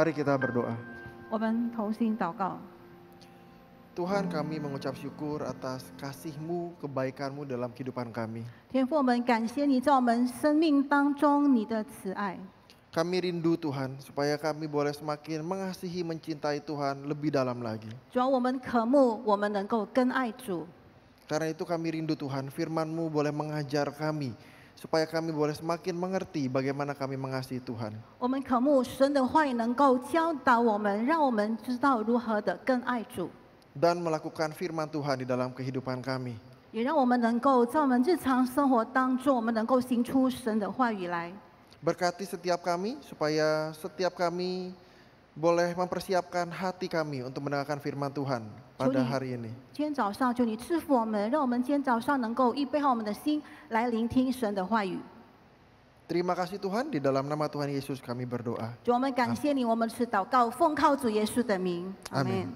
Mari kita berdoa. 我们同心祷告。 Tuhan, kami mengucap syukur atas kasih-Mu, kebaikan-Mu dalam kehidupan kami. 天父，我们感谢你在我们生命当中你的慈爱。 Kami rindu Tuhan, supaya kami boleh semakin mengasihi, mencintai Tuhan lebih dalam lagi. 主要我们渴慕，我们能够更爱主。 Karena itu kami rindu Tuhan, firman-Mu boleh mengajar kami, supaya kami boleh semakin mengerti bagaimana kami mengasihi Tuhan. 我们渴慕神的话语能够教导我们，让我们知道如何的更爱主， Dan melakukan firman Tuhan di dalam kehidupan kami. 也让我们能够在我们日常生活当中，我们能够行出神的话语来。 Berkati setiap kami, supaya setiap kami boleh mempersiapkan hati kami untuk mendengarkan firman Tuhan pada hari ini. 今天早上，求你赐福我们，让我们今天早上能够预备好我们的心来聆听神的话语。 Terima kasih Tuhan, di dalam nama Tuhan Yesus kami berdoa. 主，我们感谢你，我们是祷告，奉靠主耶稣的名，阿 Amin. 门。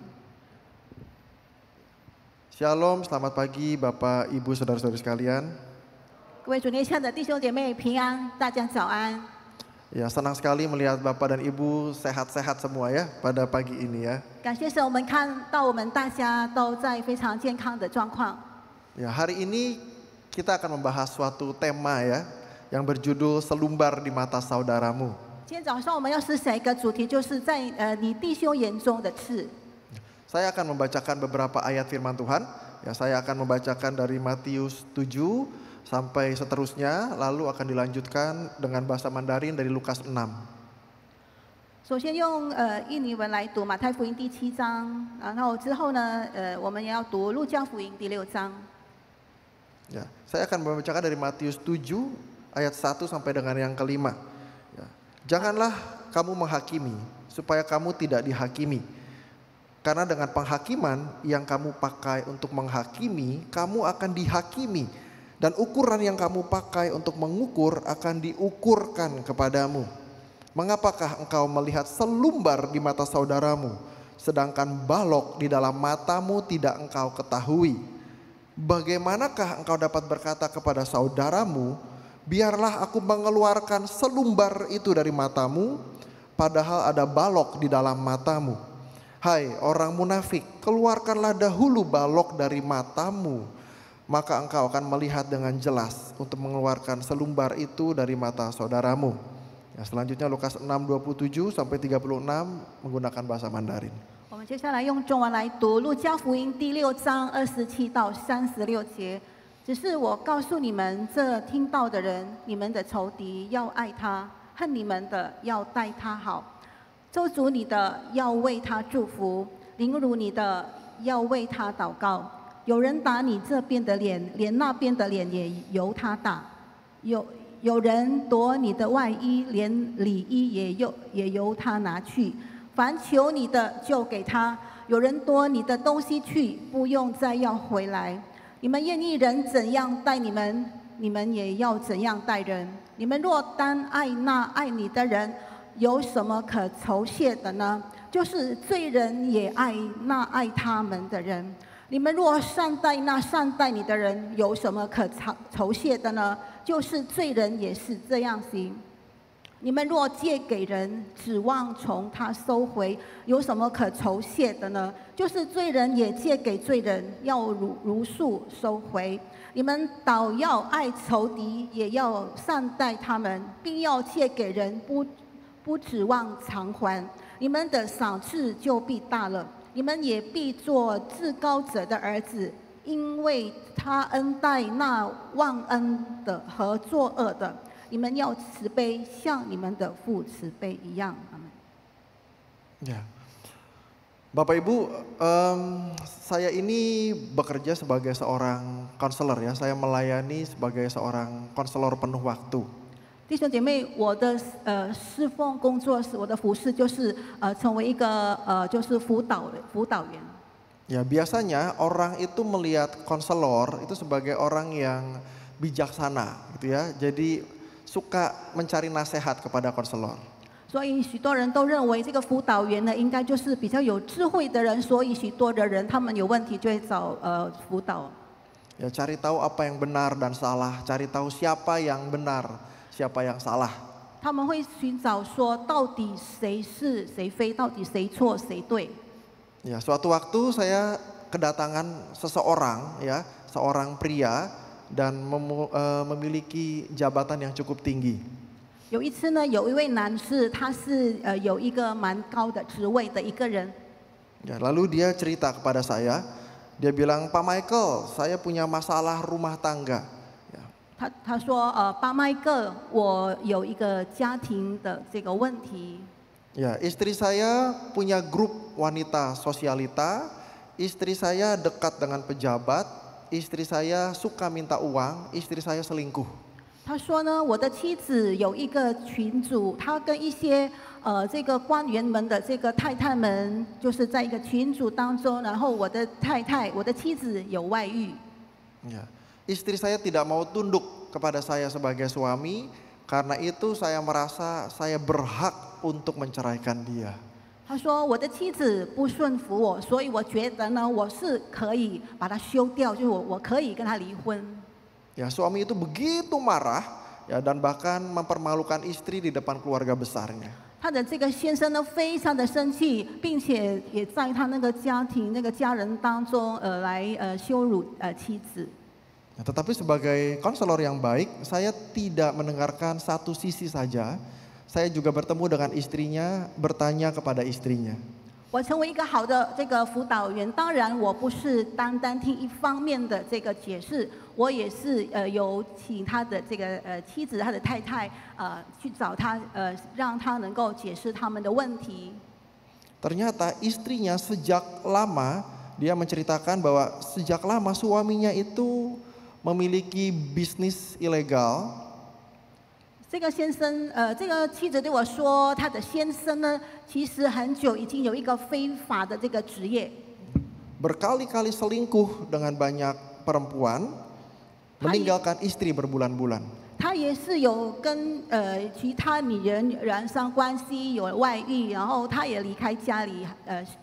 Shalom, selamat pagi Bapak, Ibu, Saudara-saudari sekalian. 各位主内下的弟兄姐妹平安，大家早安。 Ya, senang sekali melihat Bapak dan Ibu sehat-sehat semua ya pada pagi ini ya. 感谢神，我们看到我们大家都在非常健康的状况。 Ya, hari ini kita akan membahas suatu tema ya yang berjudul selumbar di mata saudaramu. 今天早上我们要思想一个主题，就是在你弟兄眼中的刺。 Saya akan membacakan beberapa ayat firman Tuhan. Ya, saya akan membacakan dari Matius 7 sampai seterusnya, lalu akan dilanjutkan dengan bahasa Mandarin dari Lukas 6. 首先用印尼文来读马太福音第7章，然后之后呢，我们也要读路加福音第6章。 Ya, saya akan membacakan dari Matius 7 ayat 1 sampai dengan yang kelima. Ya, janganlah kamu menghakimi supaya kamu tidak dihakimi. Karena dengan penghakiman yang kamu pakai untuk menghakimi, kamu akan dihakimi. Dan ukuran yang kamu pakai untuk mengukur akan diukurkan kepadamu. Mengapakah engkau melihat selumbar di mata saudaramu, sedangkan balok di dalam matamu tidak engkau ketahui? Bagaimanakah engkau dapat berkata kepada saudaramu, biarlah aku mengeluarkan selumbar itu dari matamu, padahal ada balok di dalam matamu? Hai orang munafik, keluarkanlah dahulu balok dari matamu, maka engkau akan melihat dengan jelas untuk mengeluarkan selumbar itu dari mata saudaramu. Ya, selanjutnya Lukas 6:27 sampai 36 menggunakan bahasa Mandarin. 我们接下来用中文来读路加福音第6章27到36节。只是我告诉你们，这听到的人，你们的仇敌要爱他，恨你们的要待他好。 咒诅你的要为他祝福，凌辱你的要为他祷告。有人打你这边的脸，连那边的脸也由他打；有人夺你的外衣，连里衣也由他拿去。凡求你的就给他，有人夺你的东西去，不用再要回来。你们愿意人怎样待你们，你们也要怎样待人。你们若单爱那爱你的人， 有什么可酬谢的呢？就是罪人也爱那爱他们的人。你们若善待那善待你的人，有什么可酬谢的呢？就是罪人也是这样行。你们若借给人，指望从他收回，有什么可酬谢的呢？就是罪人也借给罪人，要如数收回。你们倒要爱仇敌，也要善待他们，并要借给人不指望偿还，你们的赏赐就必大了，你们也必做至高者的儿子，因为他恩待那忘恩的和作恶的。你们要慈悲，像你们的父慈悲一样。阿门。 Ya, Bapak Ibu, saya ini bekerja sebagai seorang konselor ya. Saya melayani sebagai seorang konselor penuh waktu. 弟兄姐妹，我的侍奉工作是我的服饰，就是成为一个就是辅导员。 Ya, biasanya orang itu melihat konselor itu sebagai orang yang bijaksana gitu ya. Jadi suka mencari nasihat kepada konselor. 所以许多人都认为这个辅导员呢，应该就是比较有智慧的人，所以许多的人他们有问题就会找辅导。 Ya, cari tahu apa yang benar dan salah, cari tahu siapa yang benar, siapa yang salah. 他们会寻找说，到底谁是谁非，到底谁错谁对。Ya, suatu waktu saya kedatangan seseorang, ya, seorang pria dan memiliki jabatan yang cukup tinggi. 有一次呢，有一位男士，他是有一个蛮高的职位的一个人。Ya, lalu dia cerita kepada saya, dia bilang, Pak Michael, saya punya masalah rumah tangga. Ya. 他说巴麦克，我有一个家庭的这个问题。Ya, istri saya punya grup wanita sosialita, istri saya dekat dengan pejabat, istri saya suka minta uang, istri saya selingkuh. 他说呢，我的妻子有一个群组，他跟一些这个官员们的这个太太们，就是在一个群组当中，然后我的太太，我的妻子有外遇。Ya, istri saya tidak mau tunduk kepada saya sebagai suami, karena itu saya merasa saya berhak untuk menceraikan dia. 他说我的妻子不顺服我，所以我觉得呢，我是可以把她休掉，就是我可以跟她离婚。 Ya, suami itu begitu marah, ya, dan bahkan mempermalukan istri di depan keluarga besarnya. 他的这个先生呢，非常的生气，并且也在他那个家庭、那个家人当中，来羞辱妻子。 Nah, tetapi sebagai konselor yang baik, saya tidak mendengarkan satu sisi saja. Saya juga bertemu dengan istrinya, bertanya kepada istrinya. 我成为一个好的这个辅导员，当然我不是单单听一方面的这个解释，我也是有请他的这个妻子、他的太太去找他让他能够解释他们的问题。 Ternyata istrinya sejak lama, dia menceritakan bahwa sejak lama suaminya itu memiliki bisnis ilegal. 这个先生，这个妻子对我说，他的先生呢，其实很久已经有一个非法的这个职业， berkali-kali selingkuh dengan banyak perempuan, meninggalkan istri berbulan-bulan. 他也是有跟其他女人染上关系，有外遇，然后他也离开家里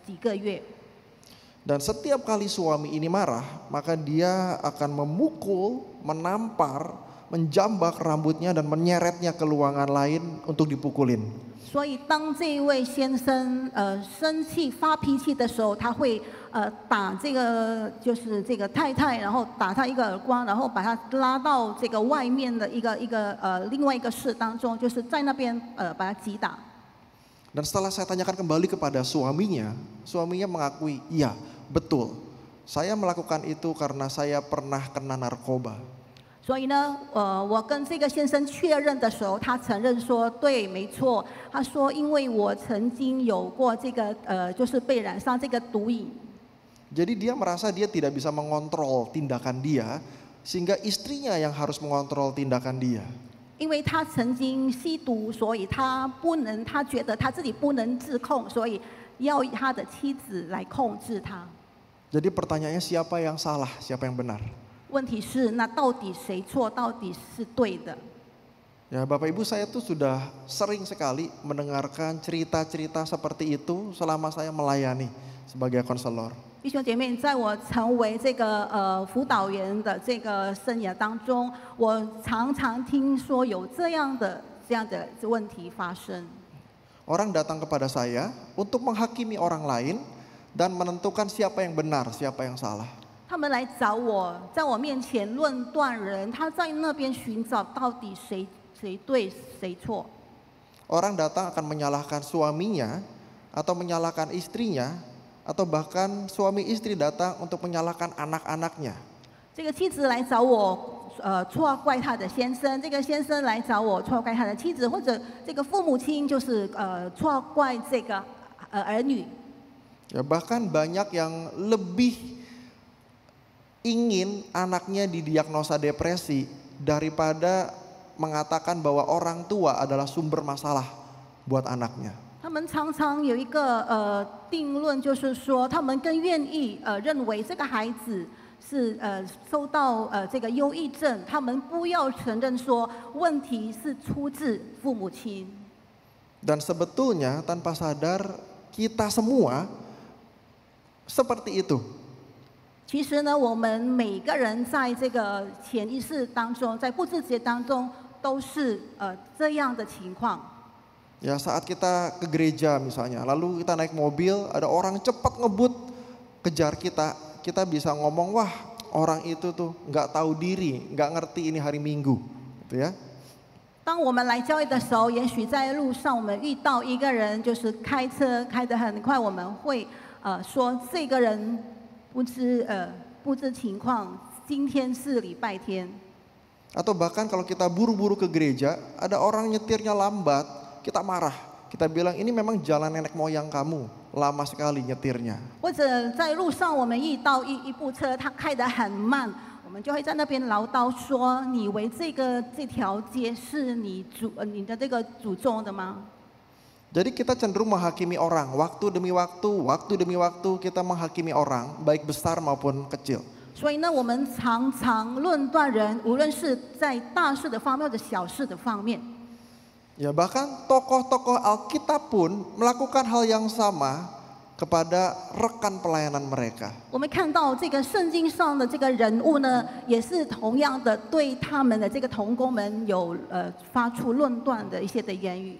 几个月。 Dan setiap kali suami ini marah, maka dia akan memukul, menampar, menjambak rambutnya dan menyeretnya ke ruangan lain untuk dipukulin. 所以当这位先生生气发脾气的时候，他会打这个就是这个太太，然后打他一个耳光，然后把他拉到这个外面的一个另外一个室当中，就是在那边把他击打。 Dan setelah saya tanyakan kembali kepada suaminya, suaminya mengakui, iya betul, saya melakukan itu karena saya pernah kena narkoba. 所以呢，我跟这个先生确认的时候，他承认说对，没错。他说，因为我曾经有过这个就是被染上这个毒瘾。 Jadi dia merasa dia tidak bisa mengontrol tindakan dia, sehingga istrinya yang harus mengontrol tindakan dia. 因为他曾经吸毒，所以他觉得他自己不能自控，所以要他的妻子来控制他。 Jadi pertanyaannya siapa yang salah, siapa yang benar? 问题是，那到底谁错，到底是对的？ Ya, Bapak Ibu, saya tuh sudah sering sekali mendengarkan cerita-cerita seperti itu selama saya melayani sebagai konselor. 弟兄姐妹，在我成为这个辅导员的这个生涯当中，我常常听说有这样的问题发生。 Orang datang kepada saya untuk menghakimi orang lain dan menentukan siapa yang benar, siapa yang salah. 他们来找我，在我面前论断人，他在那边寻找到底谁对谁错。 Orang datang akan menyalahkan suaminya atau menyalahkan istrinya, atau bahkan suami istri datang untuk menyalahkan anak-anaknya. 这个妻子来找我，错怪他的先生；这个先生来找我，错怪他的妻子，或者这个父母亲就是错怪这个儿女。 Ya, bahkan banyak yang lebih ingin anaknya didiagnosa depresi daripada mengatakan bahwa orang tua adalah sumber masalah buat anaknya. 他们常常有一个定论，就是说，他们更愿意认为这个孩子是受到这个忧郁症，他们不要承认说问题是出自父母亲。 Dan sebetulnya tanpa sadar kita semua seperti itu. 其实呢，我们每个人在这个潜意识当中，在不自觉当中，都是这样的情况。 Ya, saat kita ke gereja misalnya, lalu kita naik mobil, ada orang cepat ngebut kejar kita, kita bisa ngomong, wah orang itu tuh nggak tahu diri, nggak ngerti ini hari Minggu, gitu ya. 当我们来教会的时候，也许在路上我们遇到一个人，就是开车开得很快，我们会说这个人不知情况，今天是礼拜天。 Atau bahkan kalau kita buru-buru ke gereja, ada orang nyetirnya lambat, kita marah. Kita bilang ini memang jalan nenek moyang kamu, lama sekali nyetirnya. 或者在路上我们遇到一部车，它开得很慢，我们就会在那边唠叨说：“你以为这条街是你的这个祖宗的吗？” Jadi kita cenderung menghakimi orang, waktu demi waktu kita menghakimi orang, baik besar maupun kecil. 所以呢，我们常常论断人，无论是在大事的方面或者小事的方面。 Ya, bahkan tokoh-tokoh Alkitab pun melakukan hal yang sama kepada rekan pelayanan mereka. 我们看到这个圣经上的这个人物呢，也是同样的对他们的这个同工们有发出论断的一些的言语。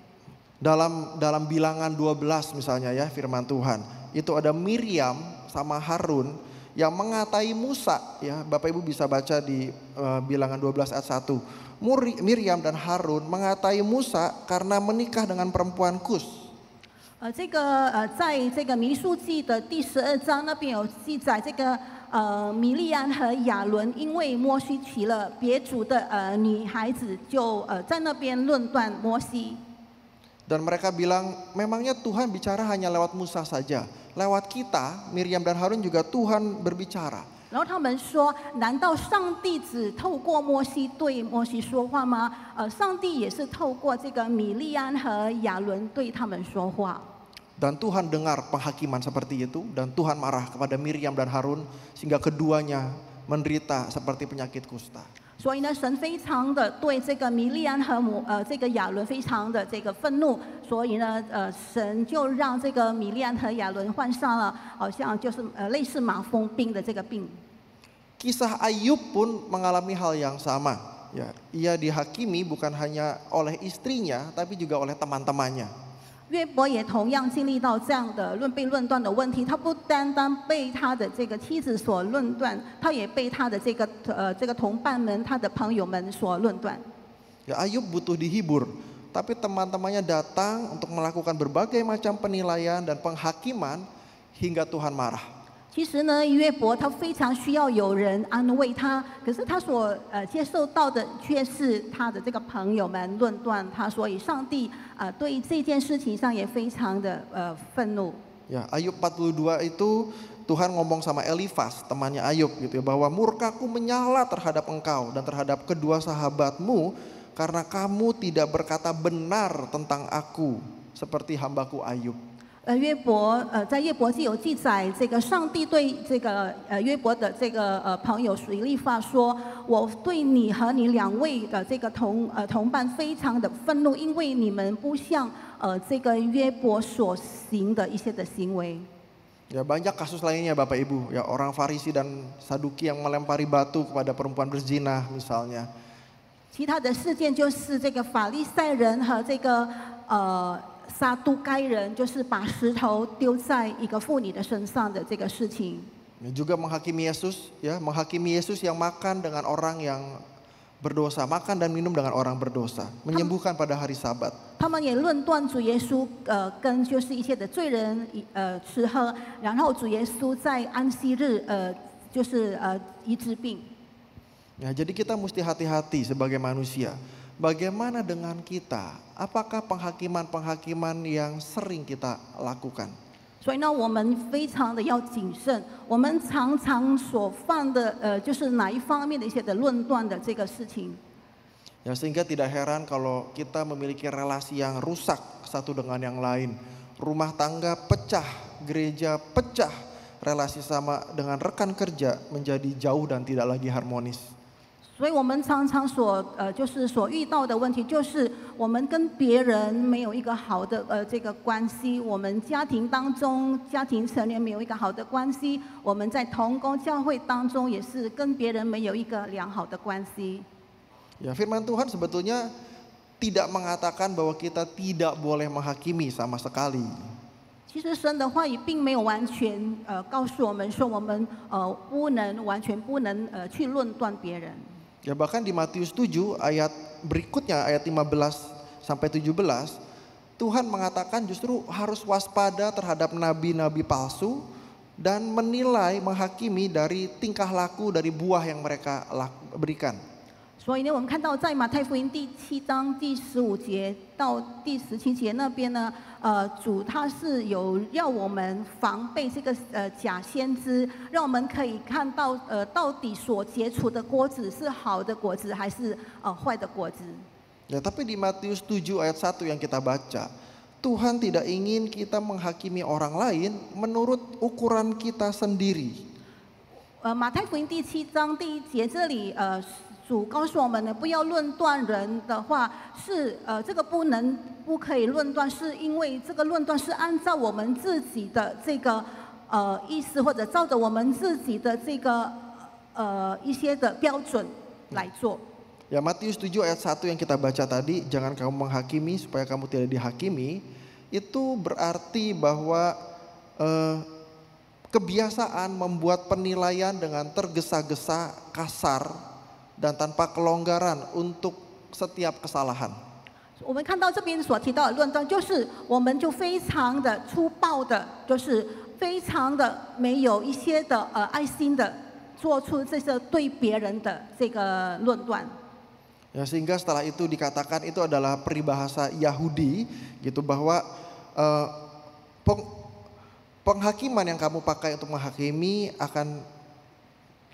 Dalam Bilangan 12 misalnya ya, firman Tuhan, itu ada Miriam sama Harun yang mengatai Musa, ya Bapak Ibu bisa baca di Bilangan 12 ayat 1. Miriam dan Harun mengatai Musa karena menikah dengan perempuan Kus. 在这个民数记的第12章那边有记载，这个米利安和亚伦因为摩西娶了别族的女孩子，就在那边论断摩西。 Dan mereka bilang, memangnya Tuhan bicara hanya lewat Musa saja. Lewat kita, Miriam dan Harun juga Tuhan berbicara. 然后他们说：“难道上帝只透过摩西对摩西说话吗？上帝也是透过这个米利安和亚伦对他们说话。” Dan Tuhan dengar penghakiman seperti itu, dan Tuhan marah kepada Miriam dan Harun sehingga keduanya menderita seperti penyakit kusta. 所以呢，神非常的对这个米利安和这个亚伦非常的这个愤怒，所以呢，神就让这个米利安和亚伦患上了好像就是类似麻风病的这个病。 Kisah Ayub pun mengalami hal yang sama. Ya, ia dihakimi bukan hanya oleh istrinya, tapi juga oleh teman-temannya. 约伯也同样经历到这样的被论断的问题，他不单单被他的这个妻子所论断，他也被他的这个同伴们、他的朋友们所论断。 Ya, Ayub butuh dihibur, tapi teman-temannya datang untuk melakukan berbagai macam penilaian dan penghakiman hingga Tuhan marah. 其实呢，约伯他非常需要有人安慰他，可是他所接受到的却是他的这个朋友们论断他，所以上帝对这件事情上也非常的愤怒。 Ya, Ayub 42 itu Tuhan ngomong sama Elifas, temannya Ayub gitu ya, bahwa murkaku menyala terhadap engkau dan terhadap kedua sahabatmu karena kamu tidak berkata benar tentang aku seperti hambaku Ayub. 在约伯记有记载，这个上帝对这个约伯的这个朋友以利法说：“我对你和你两位的这个同伴非常的愤怒，因为你们不像这个约伯所行的一些的行为。” Ya, banyak kasus lainnya Bapak Ibu, ya orang Farisi dan Saduki yang melempari batu kepada perempuan berzina misalnya. 其他的事件就是这个法利赛人和这个撒都该人，就是把石头丢在一个妇女的身上的这个事情。 Juga menghakimi Yesus, ya menghakimi Yesus yang makan dengan orang yang berdosa, makan dan minum dengan orang berdosa, menyembuhkan pada hari Sabat. 他们也论断主耶稣跟就是一切的罪人吃喝，然后主耶稣在安息日就是医治病。 Ya, jadi kita mesti hati-hati sebagai manusia. Bagaimana dengan kita? Apakah penghakiman-penghakiman yang sering kita lakukan? 所以呢，我们非常的要谨慎。我们常常所犯的就是哪一方面的一些的论断的这个事情。 Ya, sehingga tidak heran kalau kita memiliki relasi yang rusak satu dengan yang lain. Rumah tangga pecah, gereja pecah, relasi sama dengan rekan kerja menjadi jauh dan tidak lagi harmonis. 所以我们常常就是所遇到的问题，就是我们跟别人没有一个好的这个关系，我们家庭当中家庭成员没有一个好的关系，我们在同工教会当中也是跟别人没有一个良好的关系。Ya, firman Tuhan sebetulnya tidak mengatakan bahwa kita tidak boleh menghakimi sama sekali. 其实神的话语并没有完全告诉我们说我们完全不能去论断别人。 Ya, bahkan di Matius 7 ayat berikutnya ayat 15 sampai 17 Tuhan mengatakan justru harus waspada terhadap nabi-nabi palsu dan menilai, menghakimi dari tingkah laku, dari buah yang mereka berikan. 所以呢，我们看到在马太福音第7章第15节到第17节那边呢，主他是有要我们防备这个假先知，让我们可以看到到底所结出的果子是好的果子还是坏的果子。 Ya, tapi di Matius 7 ayat 1 yang kita baca, Tuhan tidak ingin kita menghakimi orang lain menurut ukuran kita sendiri. 马太福音第7章第1节这里主告诉我们呢，不要论断人的话，是这个不可以论断，是因为这个论断是按照我们自己的这个意思，或者照着我们自己的这个一些的标准来做。 Ya, Matius 7 ayat 1 yang kita baca tadi, jangan kamu menghakimi supaya kamu tidak dihakimi, itu berarti bahwa kebiasaan membuat penilaian dengan tergesa-gesa, kasar, dan tanpa kelonggaran untuk setiap kesalahan. 我们看到这边所提到的论断，就是我们就非常的粗暴的，就是非常的没有一些的爱心的，做出这些对别人的这个论断。 Ya, sehingga setelah itu dikatakan itu adalah peribahasa Yahudi gitu, bahwa penghakiman yang kamu pakai untuk menghakimi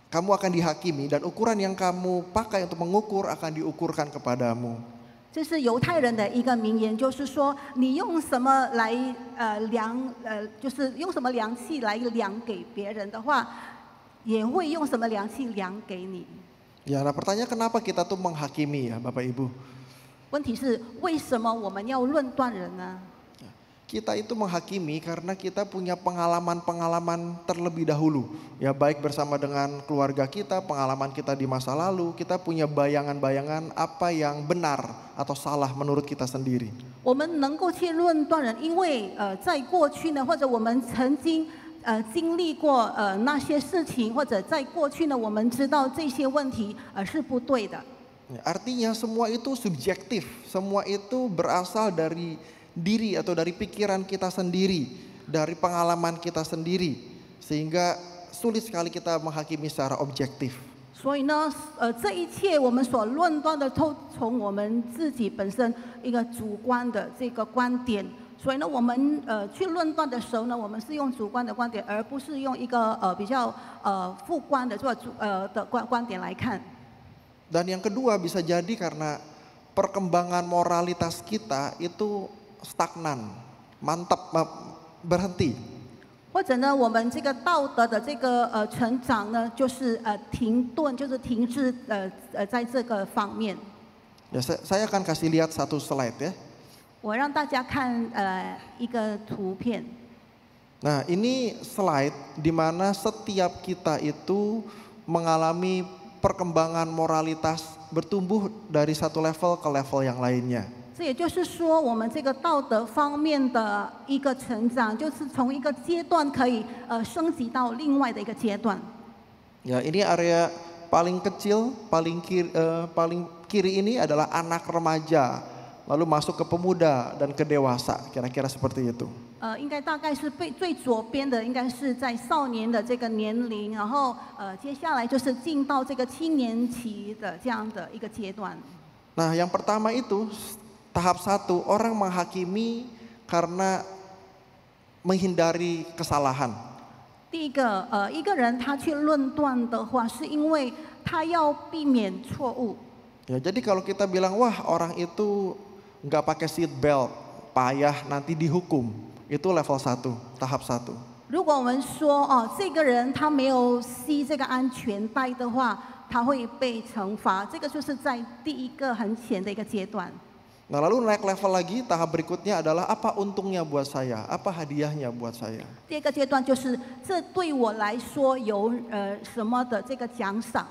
kamu akan dihakimi, dan ukuran yang kamu pakai untuk mengukur akan diukurkan kepadamu. 这是犹太人的一个名言，就是说你用什么来就是用什么量器来量给别人的话，也会用什么量器量给你。 Ya, nah pertanyaan kenapa kita tuh menghakimi ya Bapak Ibu? 问题是为什么我们要论断人呢？ Kita itu menghakimi karena kita punya pengalaman-pengalaman terlebih dahulu. Ya, baik bersama dengan keluarga kita, pengalaman kita di masa lalu, kita punya bayangan-bayangan apa yang benar atau salah menurut kita sendiri. 我们能够去论断人，因为在过去呢，或者我们曾经经历过那些事情，或者在过去呢，我们知道这些问题是不对的。 Artinya semua itu subjektif, semua itu berasal dari diri atau dari pikiran kita sendiri, dari pengalaman kita sendiri, sehingga sulit sekali kita menghakimi secara objektif. 所以呢，这一切我们所论断的，都从我们自己本身一个主观的这个观点。所以呢，我们去论断的时候呢，我们是用主观的观点，而不是用一个比较客观的或的观点来看。 Dan yang kedua bisa jadi karena perkembangan moralitas kita itu stagnan, mantap, berhenti. 或者呢，我们这个道德的这个成长呢，就是停顿，就是停滞在这个方面。 Ya, saya akan kasih lihat satu slide ya. 我让大家看一个图片。 Nah, ini slide di mana setiap kita itu mengalami perkembangan moralitas bertumbuh dari satu level ke level yang lainnya. 这也就是说，我们这个道德方面的一个成长，就是从一个阶段可以升级到另外的一个阶段。 Ya, ini area paling kecil, paling kiri ini adalah anak remaja, lalu masuk ke pemuda dan ke dewasa, kira-kira seperti itu. 应该大概是最左边的，应该是在少年的这个年龄，然后接下来就是进到这个青年期的这样的一个阶段。 Nah, yang pertama itu tahap 1, orang menghakimi karena menghindari kesalahan. 第一个，一个人他去论断的话，是因为他要避免错误。 Ya, jadi kalau kita bilang wah orang itu nggak pakai seat belt, payah nanti dihukum, itu level 1, tahap 1. 如果我们说这个人他没有系这个安全带的话，他会被惩罚，这个就是在第一个很浅的一个阶段。 Nah, lalu naik level lagi, tahap berikutnya adalah apa untungnya buat saya, apa hadiahnya buat saya. 第二个阶段就是这对我来说有什么的这个奖赏。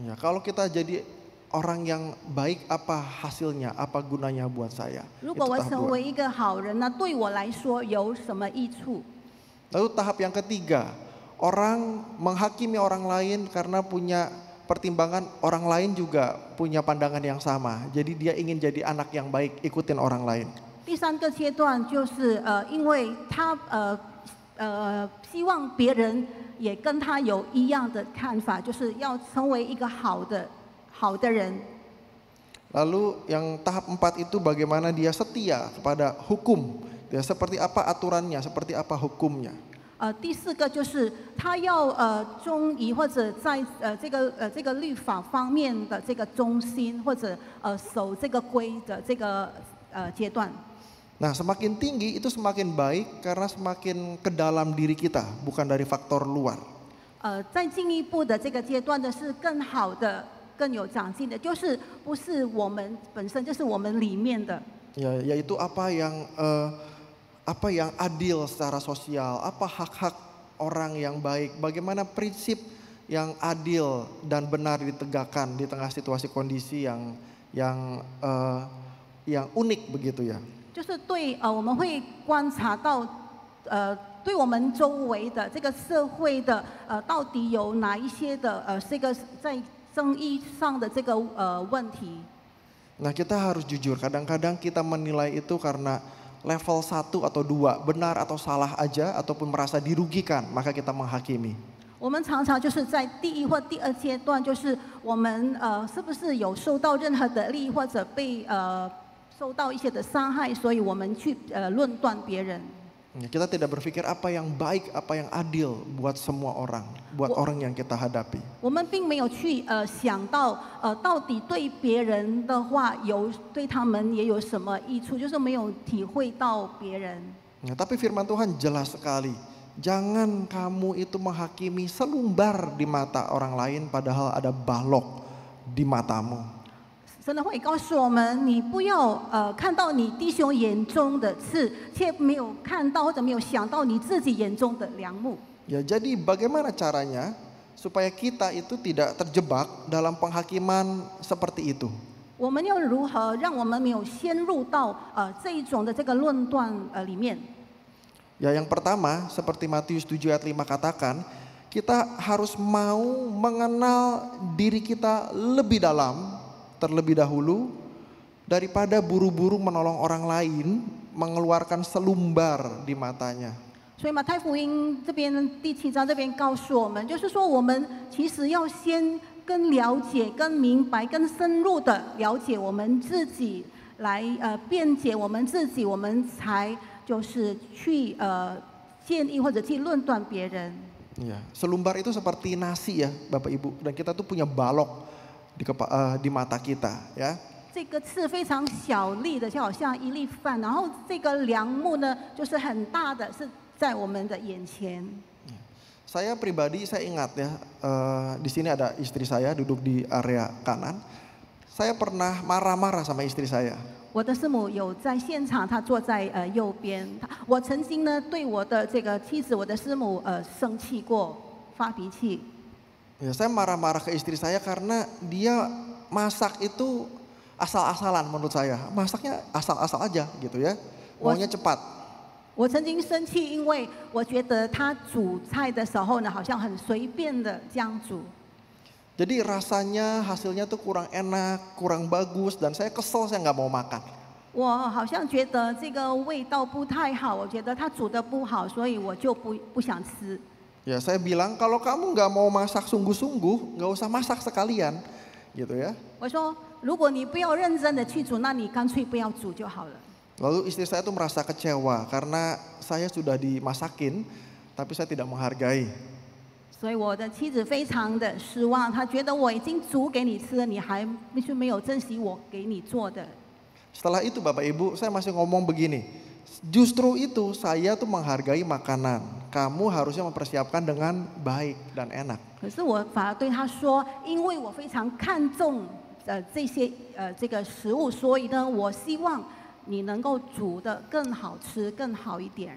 Ya, kalau kita jadi orang yang baik apa hasilnya, apa gunanya buat saya. 如 Itu 果我 tahap 成 2. 为一个好人，那对我来说有什么益处？ Lalu tahap yang ketiga, orang menghakimi orang lain karena punya pertimbangan orang lain juga punya pandangan yang sama. Jadi dia ingin jadi anak yang baik, ikutin orang lain. 第三个阶段就是因为他希望别人也跟他有一样的看法，就是要成为一个好的人。 Lalu yang tahap 4 itu bagaimana dia setia kepada hukum. Ya, seperti apa aturannya, seperti apa hukumnya. 第四个就是他要忠于或者在这个律法方面的这个忠心，或者守这个规的这个阶段。 Nah, semakin tinggi itu semakin baik karena semakin ke dalam diri kita, bukan dari faktor luar. 再进一步的这个阶段的是更好的、更有长进的，就是不是我们本身，就是我们里面的。 Ya, yaitu apa yang adil secara sosial, apa hak-hak orang yang baik, bagaimana prinsip yang adil dan benar ditegakkan di tengah situasi kondisi yang unik begitu ya. 就是对我们会观察到对我们周围的这个社会的到底有哪一些的这个在争议上的这个问题。 Nah, kita harus jujur, kadang-kadang kita menilai itu karena level 1 atau 2, benar atau salah aja ataupun merasa dirugikan, maka kita menghakimi. 我们常常就是在第一或第二阶段，就是我们是不是有受到任何的利益或者被受到一些的伤害，所以我们去论断别人。 Kita tidak berpikir apa yang baik, apa yang adil buat semua orang, buat orang yang kita hadapi. 我们并没有去想到到底对别人的话对他们也有什么益处，就是没有体会到别人。 Tapi firman Tuhan jelas sekali. Jangan kamu itu menghakimi selumbar di mata orang lain padahal ada balok di matamu. 神的话也告诉我们，你不要看到你弟兄眼中的刺，却没有看到或者没有想到你自己眼中的梁木。 Ya, jadi bagaimana caranya supaya kita itu tidak terjebak dalam penghakiman seperti itu? 我们要如何让我们没有陷入到这一种的这个论断里面？ Ya, yang pertama seperti Matius 7 ayat 5 katakan, kita harus mau mengenal diri kita lebih dalam terlebih dahulu daripada buru-buru menolong orang lain mengeluarkan selumbar di matanya. 所以马太福音这边第7章这边告诉我们，就是说我们其实要先更了解、更明白、更深入的了解我们自己，来辩解我们自己，我们才就是去建议或者去论断别人。 Ya, selumbar itu seperti nasi ya, Bapak Ibu, dan kita tuh punya balok di mata kita, ya. 这个刺非常小粒的，就好像一粒饭，然后这个梁木呢，就是很大的，是在我们的眼前。 Saya pribadi saya ingat ya, di sini ada istri saya duduk di area kanan. Saya pernah marah-marah sama istri saya. 我的师母有在现场，她坐在右边。我曾经呢对我的这个妻子，我的师母生气过，发脾气。 Ya, saya marah-marah ke istri saya karena dia masak itu asal-asalan menurut saya. Masaknya asal-asal aja gitu ya, maunya cepat. 我曾经生气，因为我觉得她煮菜的时候呢，好像很随便的这样煮。 Jadi rasanya hasilnya tuh kurang enak, kurang bagus, dan saya kesel, saya nggak mau makan. 我好像觉得这个味道不太好，我觉得她煮的不好，所以我就不想吃。 Ya, saya bilang kalau kamu nggak mau masak sungguh-sungguh, nggak usah masak sekalian, gitu ya. 我说，如果你不要认真的去煮，那你干脆不要煮就好了。 Lalu istri saya tuh merasa kecewa karena saya sudah dimasakin, tapi saya tidak menghargai. 所以我的妻子非常的失望，她觉得我已经煮给你吃了，你还是没有珍惜我给你做的。 Setelah itu Bapak Ibu, saya masih ngomong begini, justru itu saya tuh menghargai makanan. Kamu harusnya mempersiapkan dengan baik dan enak. 可是我反而对她说，因为我非常看重这个食物，所以呢，我希望你能够煮得更好吃、更好一点。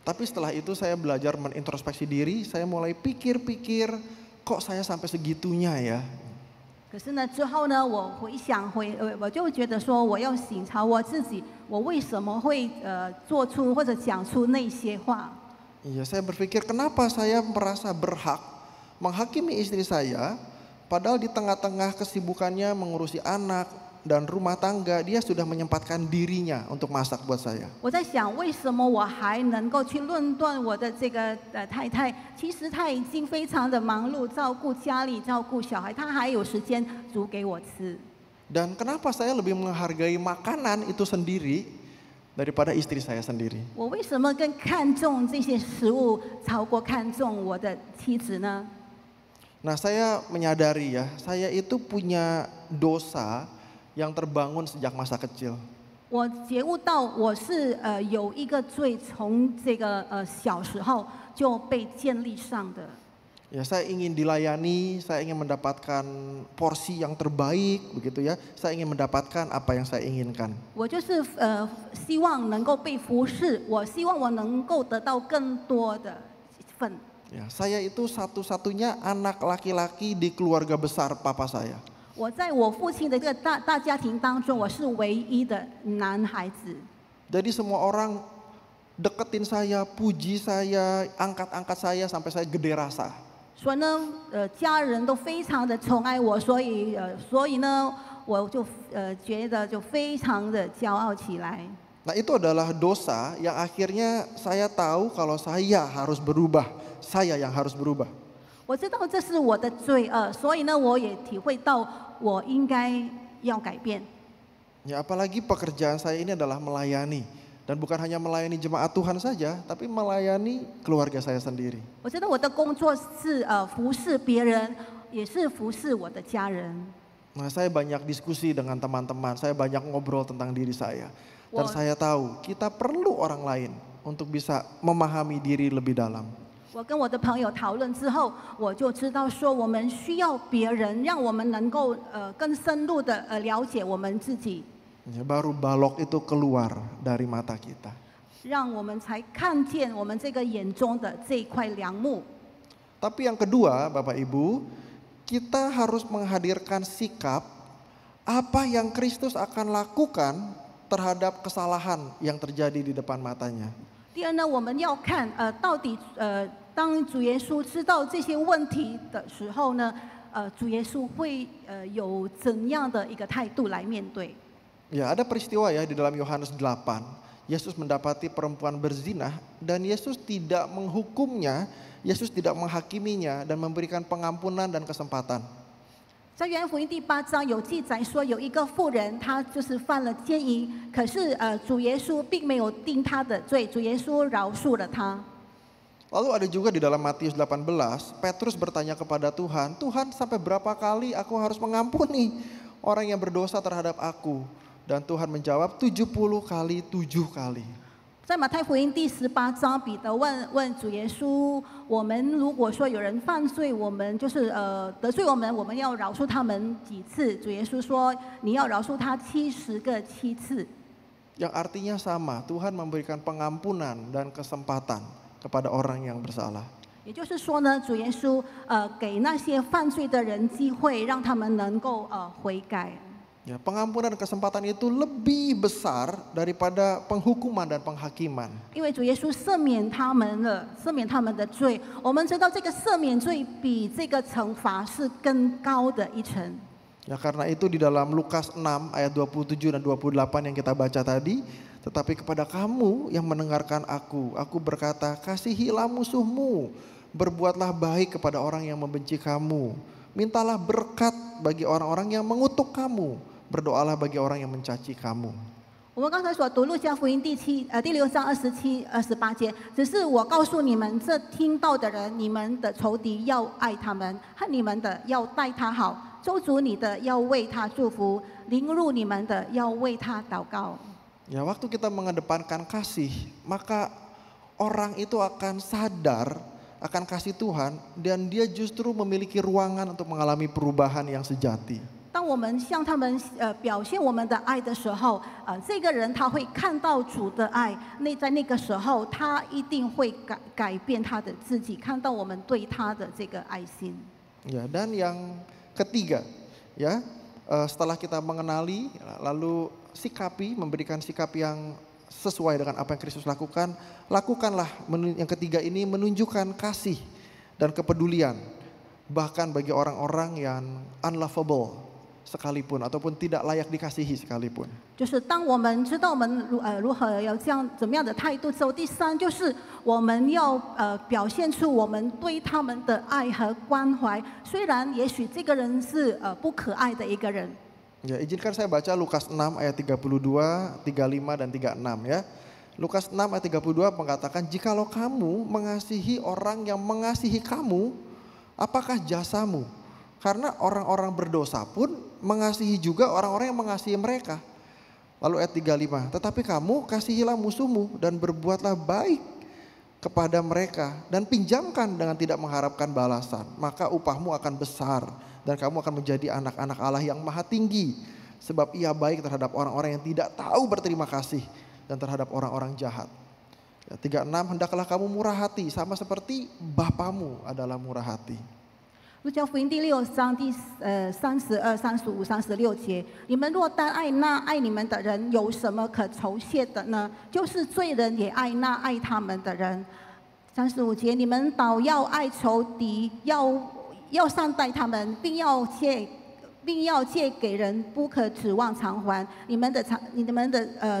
Tapi setelah itu saya belajar menintrospeksi diri, saya mulai pikir-pikir, kok saya sampai segitunya ya? 可可是呢，之后呢，我我就觉得说，我要省察我自己，我为什么会做出或者讲出那些话？ Iya, saya berpikir kenapa saya merasa berhak menghakimi istri saya, padahal di tengah-tengah kesibukannya mengurusi anak dan rumah tangga, dia sudah menyempatkan dirinya untuk masak buat saya. 我在想，为什么我还能够去论断我的这个太太？其实她已经非常的忙碌，照顾家里，照顾小孩，她还有时间煮给我吃。 Dan kenapa saya lebih menghargai makanan itu sendiri daripada istri saya sendiri? 我为什么更看重这些食物，超过看重我的妻子呢？ Nah, saya menyadari ya, saya itu punya dosa yang terbangun sejak masa kecil. 我觉悟到我是有一个罪，从这个小时候就被建立上的。 Ya, saya ingin dilayani, saya ingin mendapatkan porsi yang terbaik, begitu ya. Saya ingin mendapatkan apa yang saya inginkan. 我就是希望能够被服侍，我希望我能够得到更多的份。 Ya, saya itu satu-satunya anak laki-laki di keluarga besar papa saya. 我在我父亲的这个大家庭当中，我是唯一的男孩子。 Jadi semua orang deketin saya, puji saya, angkat-angkat saya sampai saya gede rasa. 所以呢，家人都非常的宠爱我，所以呢，我就觉得就非常的骄傲起来。 Nah, itu adalah dosa yang akhirnya saya tahu kalau saya harus berubah, saya yang harus berubah. 我知道这是我的罪恶，所以呢，我也体会到我应该要改变。 Ya, apalagi pekerjaan saya ini adalah melayani. Dan bukan hanya melayani jemaat Tuhan saja, tapi melayani keluarga saya sendiri. 我知道我的工作是服侍别人，也是服侍我的家人。 Nah, saya banyak diskusi dengan teman-teman, saya banyak ngobrol tentang diri saya. Dan saya tahu kita perlu orang lain untuk bisa memahami diri lebih dalam. 我跟我的朋友讨论之后，我就知道说，我们需要别人，让我们能够更深入的了解我们自己。 Ya, baru balok itu keluar dari mata kita. 让我们才看见我们这个眼中的这一块梁木。 Tapi yang kedua, Bapak Ibu, kita harus menghadirkan sikap apa yang Kristus akan lakukan terhadap kesalahan yang terjadi di depan matanya. 第二呢，我们要看到底当主耶稣知道这些问题的时候呢，主耶稣会有怎样的一个态度来面对？ Ya, ada peristiwa ya di dalam Yohanes 8. Yesus mendapati perempuan berzinah dan Yesus tidak menghukumnya, Yesus tidak menghakiminya dan memberikan pengampunan dan kesempatan. 在约翰福音第8章有记载说，有一个妇人，她就是犯了奸淫，可是主耶稣并没有定她的罪，主耶稣饶恕了她。 Lalu ada juga di dalam Matius 18, Petrus bertanya kepada Tuhan, Tuhan sampai berapa kali aku harus mengampuni orang yang berdosa terhadap aku? Dan Tuhan menjawab 70 kali 7 kali. 在马太福音第18章，彼得问主耶稣：我们如果说有人犯罪，我们就是得罪我们，我们要饶恕他们几次？主耶稣说：你要饶恕他70个7次。 Yang artinya sama, Tuhan memberikan pengampunan dan kesempatan kepada orang yang bersalah. 也就是说呢，主耶稣给那些犯罪的人机会，让他们能够悔改。 Ya, pengampunan dan kesempatan itu lebih besar daripada penghukuman dan penghakiman. 因为主耶稣赦免他们了，赦免他们的罪。我们知道这个赦免罪比这个惩罚是更高的一层。 Ya, karena itu di dalam Lukas 6 ayat 27 dan 28 yang kita baca tadi, tetapi kepada kamu yang mendengarkan aku berkata, kasihilah musuhmu, berbuatlah baik kepada orang yang membenci kamu, mintalah berkat bagi orang-orang yang mengutuk kamu, berdoalah bagi orang yang mencaci kamu. 我们刚才所读路加福音第6章27、28节，只是我告诉你们，这听到的人，你们的仇敌要爱他们，恨你们的要待他好，咒诅你的要为他祝福，凌辱你们的要为他祷告。 Ya, waktu kita mengedepankan kasih, maka orang itu akan sadar akan kasih Tuhan dan dia justru memiliki ruangan untuk mengalami perubahan yang sejati. 当我们向他们表现我们的爱的时候，这个人他会看到主的爱，在那个时候他一定会改变他的自己，看到我们对他的这个爱心。 Ya, dan yang ketiga, Ya, setelah kita mengenali, lalu sikapi, memberikan sikap yang sesuai dengan apa yang Kristus lakukan, lakukanlah yang ketiga ini, menunjukkan kasih dan kepedulian bahkan bagi orang-orang yang unlovable sekalipun ataupun tidak layak dikasihi sekalipun. 就是当我们知道我们如何要这样怎么样的态度之后，第三就是我们要表现出我们对他们的爱和关怀。虽然也许这个人是不可爱的一个人。 Ya, izinkan saya baca Lukas 6 ayat 32, 35 dan 36 ya. Lukas 6 ayat 32 mengatakan, jikalau kamu mengasihi orang yang mengasihi kamu, apakah jasamu? Karena orang-orang berdosa pun mengasihi juga orang-orang yang mengasihi mereka. Lalu ayat 35, tetapi kamu kasihilah musuhmu dan berbuatlah baik kepada mereka dan pinjamkan dengan tidak mengharapkan balasan. Maka upahmu akan besar dan kamu akan menjadi anak-anak Allah yang maha tinggi. Sebab ia baik terhadap orang-orang yang tidak tahu berterima kasih dan terhadap orang-orang jahat. Ya, 36, hendaklah kamu murah hati sama seperti Bapamu adalah murah hati. 路加福音第6章第32、35、36节，你们若单爱那爱你们的人，有什么可酬谢的呢？就是罪人也爱那爱他们的人。35节，你们倒要爱仇敌，要善待他们，并要借给人，不可指望偿还。你们的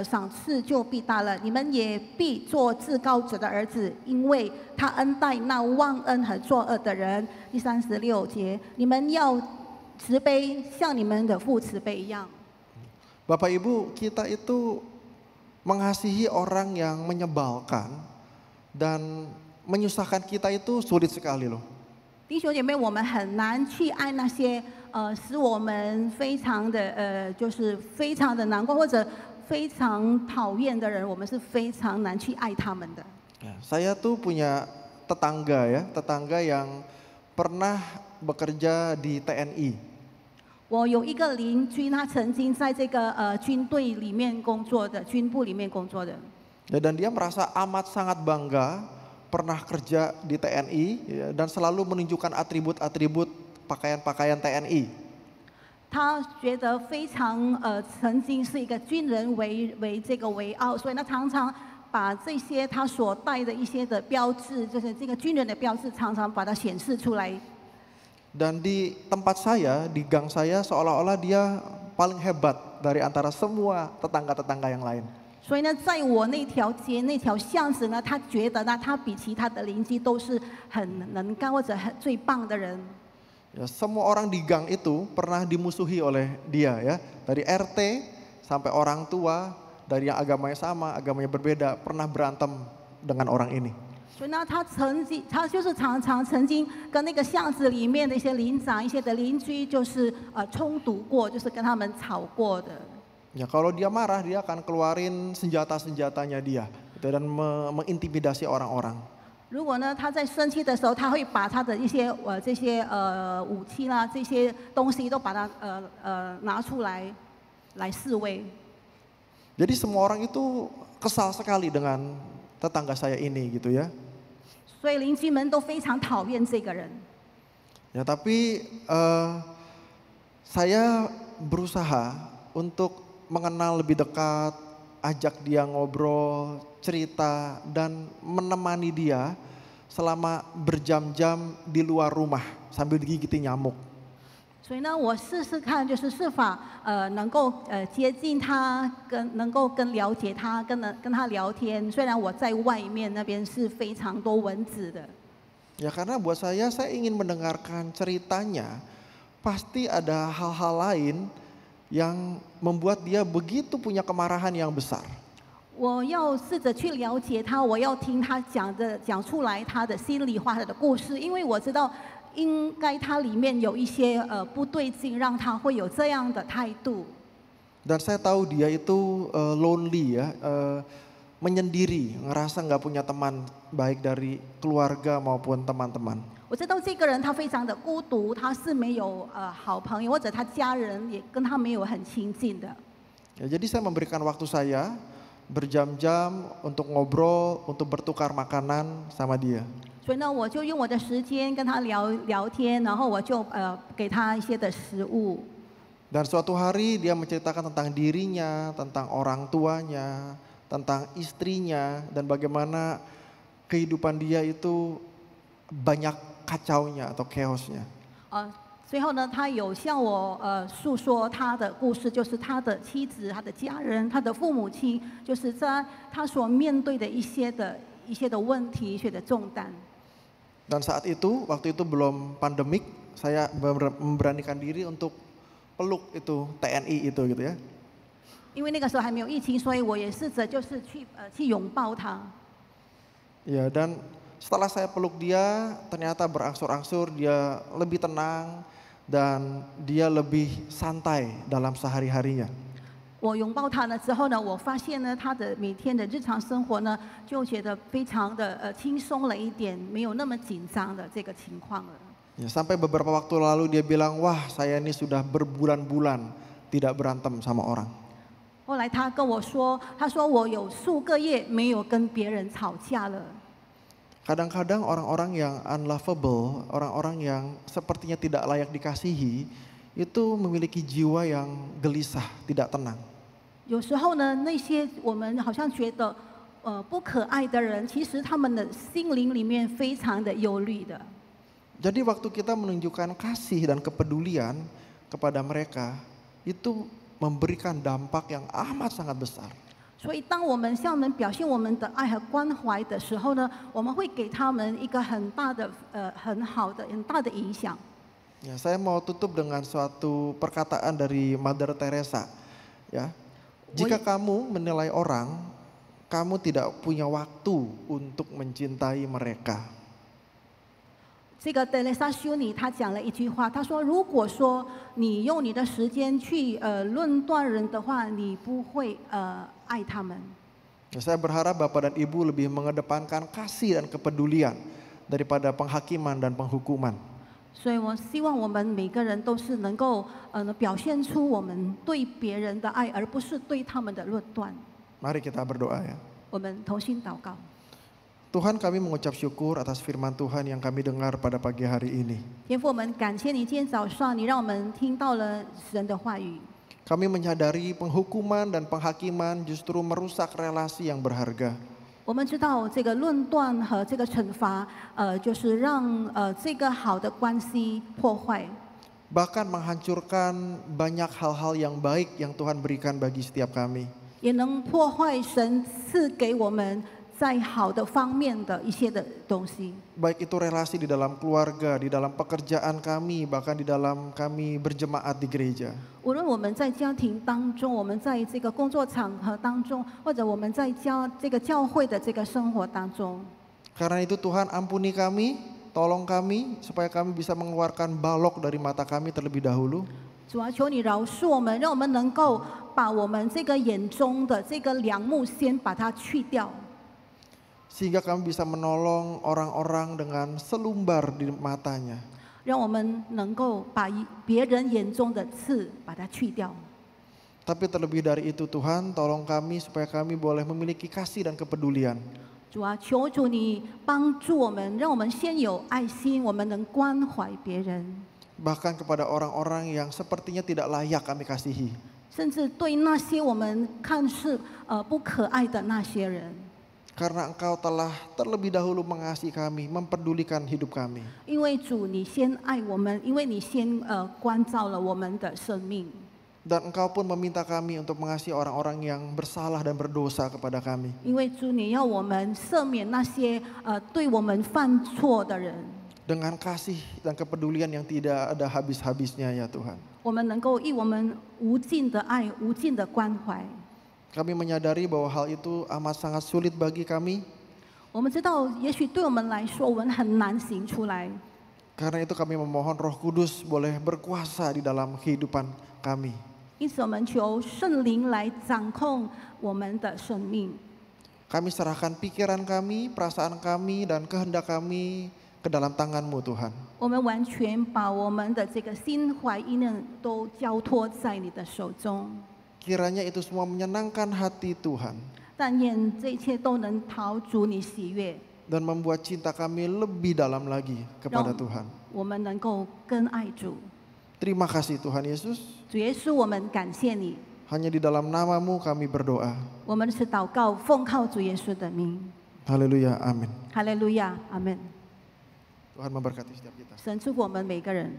赏赐就必大了，你们也必做至高者的儿子，因为他恩待那忘恩和作恶的人。第36节，你们要慈悲，像你们的父慈悲一样。 Bapak Ibu, kita itu mengasihi orang yang menyebalkan dan menyusahkan kita itu sulit sekali loh. 弟兄姐妹，我们很难去爱那些使我们非常的就是非常的难过或者非常讨厌的人，我们是非常难去爱他们的。 Saya tuh punya tetangga yang pernah bekerja di TNI. 我有一个邻居，他曾经在这个军队里面工作的，军部里面工作的。 Dan dia merasa amat sangat bangga pernah kerja di TNI ya, dan selalu menunjukkan atribut-atribut pakaian-pakaian TNI. 他觉得非常曾经是一个军人为傲，所以他常常把这些他所带的一些的标志，就是这个军人的标志，常常把它显示出来。 Dan di tempat saya, di gang saya seolah-olah dia paling hebat dari antara semua tetangga-tetangga yang lain. 所以呢，在我那条街那条巷子呢，他觉得呢，他比其他的邻居都是很能干或者最棒的人。 Ya, semua orang di gang itu pernah dimusuhi oleh dia ya. Dari RT sampai orang tua, dari yang agamanya sama, agamanya berbeda, pernah berantem dengan orang ini. 所以呢，他就是常常曾经跟那个巷子里面的一些邻长、一些的邻居，就是冲突过，就是跟他们吵过的。 Ya, kalau dia marah, dia akan keluarin senjata-senjatanya dia gitu, dan mengintimidasi orang-orang. 如果呢，他在生气的时候，他会把他的一些这些武器啦，这些东西都把它拿出来示威。 Jadi semua orang itu kesal sekali dengan tetangga saya ini gitu ya. 所以邻居们都非常讨厌这个人。 Ya, tapi saya berusaha untuk mengenal lebih dekat, ajak dia ngobrol, cerita, dan menemani dia selama berjam-jam di luar rumah sambil digigiti nyamuk. 所以呢，我试试看，就是是否能够接近他，能够了解他，跟他聊天。虽然我在外面那边是非常多蚊子的。 Ya, karena buat saya ingin mendengarkan ceritanya, pasti ada hal-hal lain yang membuat dia begitu punya kemarahan yang besar. 我要试着去了解他，我要听他讲出来他的心里话，他的故事，因为我知道应该他里面有一些不对劲，让他会有这样的态度。 Dan saya tahu dia itu lonely ya, menyendiri, ngerasa nggak punya teman baik dari keluarga maupun teman-teman. 我知道这个人他非常的孤独，他是没有好朋友，或者他家人也跟他没有很亲近的。 Ya, jadi saya memberikan waktu saya berjam-jam untuk ngobrol, untuk bertukar makanan sama dia. 所以呢，我就用我的时间跟他聊天，然后我就给他一些的食物。Dan suatu hari dia menceritakan tentang dirinya, tentang orang tuanya, tentang istrinya, dan bagaimana kehidupan dia itu banyak kacaunya atau chaosnya. 最后呢，他有向我诉说他的故事，就是他的妻子、他的家人、他的父母亲，就是在他所面对的一些的问题、一些的重担。 Dan saat itu, waktu itu belum pandemik, saya memberanikan diri untuk peluk itu TNI itu gitu ya. 因为那个时候还没有疫情，所以我也试着就是去拥抱他。 Ya, dan setelah saya peluk dia, ternyata berangsur-angsur dia lebih tenang dan dia lebih santai dalam sehari-harinya. 我拥抱他了之后呢，我发现呢，他的每天的日常生活呢，就觉得非常的轻松了一点，没有那么紧张的这个情况了。 Ya, sampai beberapa waktu lalu dia bilang, wah saya ini sudah berbulan-bulan tidak berantem sama orang. 后来他跟我说，他说我有数个月没有跟别人吵架了。 Kadang-kadang orang-orang yang unlovable, orang-orang yang sepertinya tidak layak dikasihi, itu memiliki jiwa yang gelisah, tidak tenang. 有时候呢，那些我们好像觉得不可爱的人，其实他们的心灵里面非常的忧虑的。 Jadi waktu kita menunjukkan kasih dan kepedulian kepada mereka, itu memberikan dampak yang amat sangat besar. 所以，当我们向人表现我们的爱和关怀的时候呢，我们会给他们一个很大的、很好的、很大的影响。 Ya, saya mau tutup dengan suatu perkataan dari Mother Teresa. Ya, jika kamu menilai orang, kamu tidak punya waktu untuk mencintai mereka. 这个德蕾莎修女她讲了一句话，她说：“如果说你用你的时间去论断人的话，你不会爱他们。” Ya, saya berharap Bapak dan Ibu lebih mengedepankan kasih dan kepedulian daripada penghakiman dan penghukuman. 所以我希望我们每个人都是能够表现出我们对别人的爱，而不是对他们的论断。 Mari kita berdoa ya. 我们同心祷告。 Tuhan, kami mengucap syukur atas firman Tuhan yang kami dengar pada pagi hari ini. 天父，我们感谢你，今天早上你让我们听到了神的话语。 Kami menyadari penghukuman dan penghakiman justru merusak relasi yang berharga. 我们知道这个论断和这个惩罚，就是让这个好的关系破坏， Bahkan menghancurkan banyak hal-hal yang baik yang Tuhan berikan bagi setiap kami. 也能破坏神赐给我们在好的方面的一些的东西。 Baik itu relasi di dalam keluarga, di dalam pekerjaan kami, bahkan di dalam kami berjemaat di gereja. 无论我们在家庭当中，我们在这个工作场合当中，或者我们在这个教会的这个生活当中， Karena itu Tuhan ampuni kami, tolong kami supaya kami bisa mengeluarkan balok dari mata kami terlebih dahulu. 主啊，求你饶恕我们，让我们能够把我们这个眼中的这个梁木先把它去掉。 Sehingga kami bisa menolong orang-orang dengan selumbar di matanya. 让我们能够把别人眼中的刺把它去掉。 Tapi terlebih dari itu Tuhan, tolong kami supaya kami boleh memiliki kasih dan kepedulian. 主啊，求主你帮助我们，让我们先有爱心，我们能关怀别人， Bahkan kepada orang-orang yang sepertinya tidak layak kami kasihi. 甚至对那些我们看似不可爱的那些人。 Karena Engkau telah terlebih dahulu mengasihi kami, memperdulikan hidup kami. 因为主你先爱我们，因为你先关照了我们的生命。 Dan Engkau pun meminta kami untuk mengasihi orang-orang yang bersalah dan berdosa kepada kami. 因为主你要我们赦免那些对我们犯错的人， Dengan kasih dan kepedulian yang tidak ada habis-habisnya ya Tuhan. 我们能够以我们无尽的爱、无尽的关怀。 Kami menyadari bahwa hal itu amat sangat sulit bagi kami. 我们知道，也许对我们来说，我们很难行出来。 Karena itu kami memohon Roh Kudus boleh berkuasa di dalam kehidupan kami. 因此，我们求圣灵来掌控我们的生命。 Kami serahkan pikiran kami, perasaan kami, dan kehendak kami ke dalam tangan-Mu Tuhan. 我们完全把我们的这个心怀意念都交托在你的手中。 Kiranya itu semua menyenangkan hati Tuhan. 但愿这一切都能讨主你喜悦， Dan membuat cinta kami lebih dalam lagi kepada Tuhan. 我们能够更爱主。Terima kasih Tuhan Yesus. 主耶稣，我们感谢你， Hanya di dalam namamu kami berdoa. 我们是祷告，奉靠主耶稣的名。 Haleluya, amin. 哈利路亚，阿门。 Tuhan memberkati setiap kita. 神祝福我们每个人。